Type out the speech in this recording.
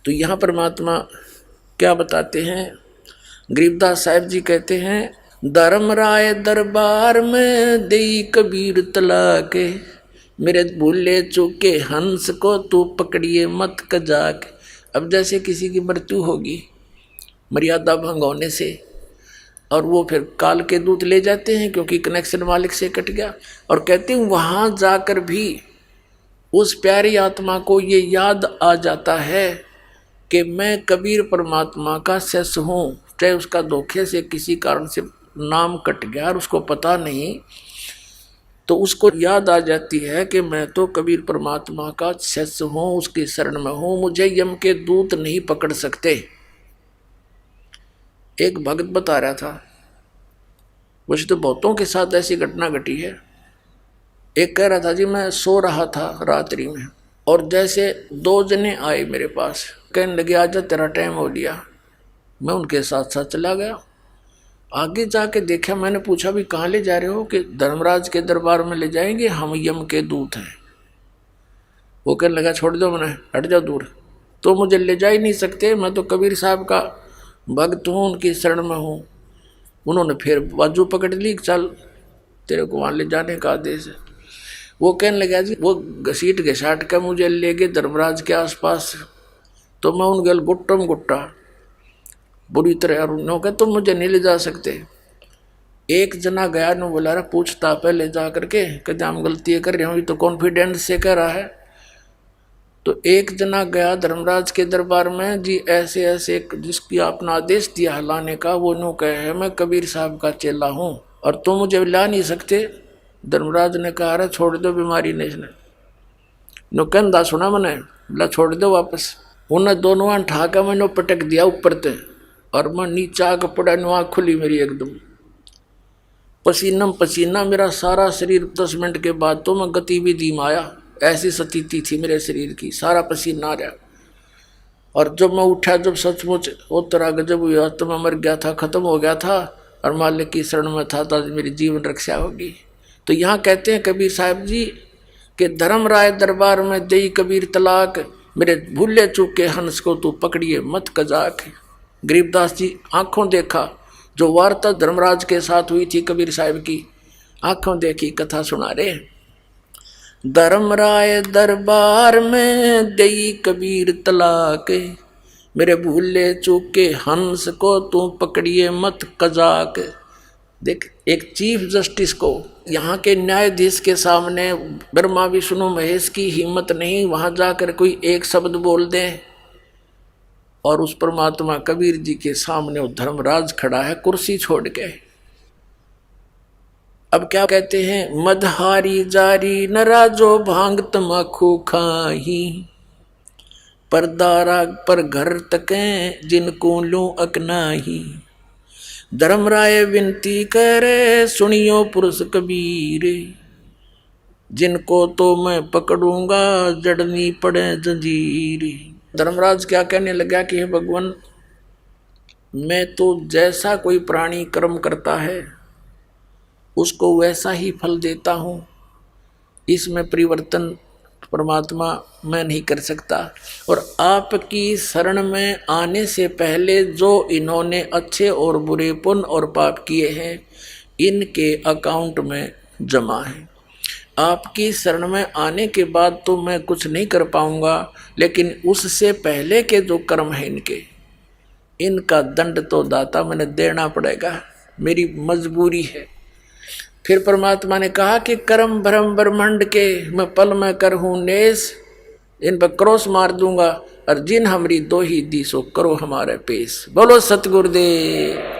तो यहाँ परमात्मा क्या बताते हैं, गरीबदास साहिब जी कहते हैं, धर्मराय दरबार में देई कबीर तलाके, मेरे भूले चूके हंस को तू पकड़िए मत कजाक। अब जैसे किसी की मृत्यु होगी मर्यादा भंग होने से, और वो फिर काल के दूत ले जाते हैं क्योंकि कनेक्शन मालिक से कट गया, और कहते हैं वहाँ जाकर भी उस प्यारी आत्मा को ये याद आ जाता है कि मैं कबीर परमात्मा का शिष्य हूँ, चाहे उसका धोखे से किसी कारण से नाम कट गया और उसको पता नहीं, तो उसको याद आ जाती है कि मैं तो कबीर परमात्मा का शिष्य हूँ, उसकी शरण में हूँ, मुझे यम के दूत नहीं पकड़ सकते। एक भगत बता रहा था, वैसे तो बहुतों के साथ ऐसी घटना घटी है। एक कह रहा था जी मैं सो रहा था रात्रि में, और जैसे दो जने आए मेरे पास, कहने लगे आजा तेरा टाइम हो लिया। मैं उनके साथ साथ चला गया। आगे जाके देखा, मैंने पूछा भी कहाँ ले जा रहे हो, कि धर्मराज के दरबार में ले जाएंगे, हम यम के दूत हैं। वो कहने लगा छोड़ दो, मैंने हट जाओ दूर, तो मुझे ले जा ही नहीं सकते, मैं तो कबीर साहब का भक्त हूँ, उनकी शरण में हूँ। उन्होंने फिर बाजू पकड़ ली, चल तेरे को वहाँ ले जाने का आदेश है। वो कहने लगा जी, वो घसीट घसाट कर मुझे ले गए धर्मराज के आसपास, तो मैं उन गल गुट्टम गुट्टा बुरी तरह, और उन्होंने कहा तुम मुझे नहीं ले जा सकते। एक जना गया, नो बोला रहा पूछता पहले जा करके, कहते हम गलती कर रहे हो, तो कॉन्फिडेंस से कह रहा है। तो एक जना गया धर्मराज के दरबार में, जी ऐसे ऐसे जिसकी आपने आदेश दिया है लाने का, वो नो कहे मैं कबीर साहब का चेला हूँ और तुम मुझे ला नहीं सकते। धर्मराज ने कहा अरे छोड़ दो, बीमारी नहीं, इसने नो कहना सुना मैंने, बोला छोड़ दो वापस। उन्हें दोनों ठाका मैंने पटक दिया ऊपर ते, और मैं नीचा आके पड़ा, आँख खुली मेरी एकदम, पसीना पसीना मेरा सारा शरीर। 10 मिनट के बाद तो मैं गतिविधि में आया, ऐसी स्थिति थी मेरे शरीर की, सारा पसीना आ रहा। और जब मैं उठा, जब सचमुच वो तरह गजब हुआ, तो मैं मर गया था, खत्म हो गया था, और मालिक की शरण में था, तो मेरी जीवन रक्षा होगी। तो यहाँ कहते हैं कबीर साहब जी कि धर्मराय दरबार में दई कबीर तलाक, मेरे भूले चूके हंस को तू पकड़िए मत कजाक। गरीबदास जी आंखों देखा जो वार्ता धर्मराज के साथ हुई थी, कबीर साहब की आंखों देखी कथा सुना रहे। धर्मराय दरबार में दई कबीर तलाक, मेरे भूले चूके हंस को तू पकड़िए मत कजाक। देख, एक चीफ जस्टिस को, यहाँ के न्यायाधीश के सामने ब्रह्मा विष्णु महेश की हिम्मत नहीं वहाँ जाकर कोई एक शब्द बोल दें, और उस परमात्मा कबीर जी के सामने वो धर्मराज खड़ा है कुर्सी छोड़ के। अब क्या कहते हैं, मदहारी जारी नराजो भांग तमाखू खाही, परदारा पर घर तके जिनको लूं अकनाही। धर्मराय विनती करे सुनियो पुरुष कबीर, जिनको तो मैं पकड़ूंगा जड़नी पड़े जंजीर। धर्मराज क्या कहने लगा कि हे भगवान, मैं तो जैसा कोई प्राणी कर्म करता है उसको वैसा ही फल देता हूँ, इसमें परिवर्तन परमात्मा मैं नहीं कर सकता। और आपकी शरण में आने से पहले जो इन्होंने अच्छे और बुरे पुण्य और पाप किए हैं, इनके अकाउंट में जमा है। आपकी शरण में आने के बाद तो मैं कुछ नहीं कर पाऊंगा, लेकिन उससे पहले के जो कर्म हैं इनका दंड तो दाता मैंने देना पड़ेगा, मेरी मजबूरी है। फिर परमात्मा ने कहा कि कर्म भ्रम ब्रह्मांड के मैं पल में करहूँ नेस, इन पर क्रॉस मार दूंगा, और जिन हमारी दो ही दी सो करो हमारे पेश। बोलो सतगुरुदेव।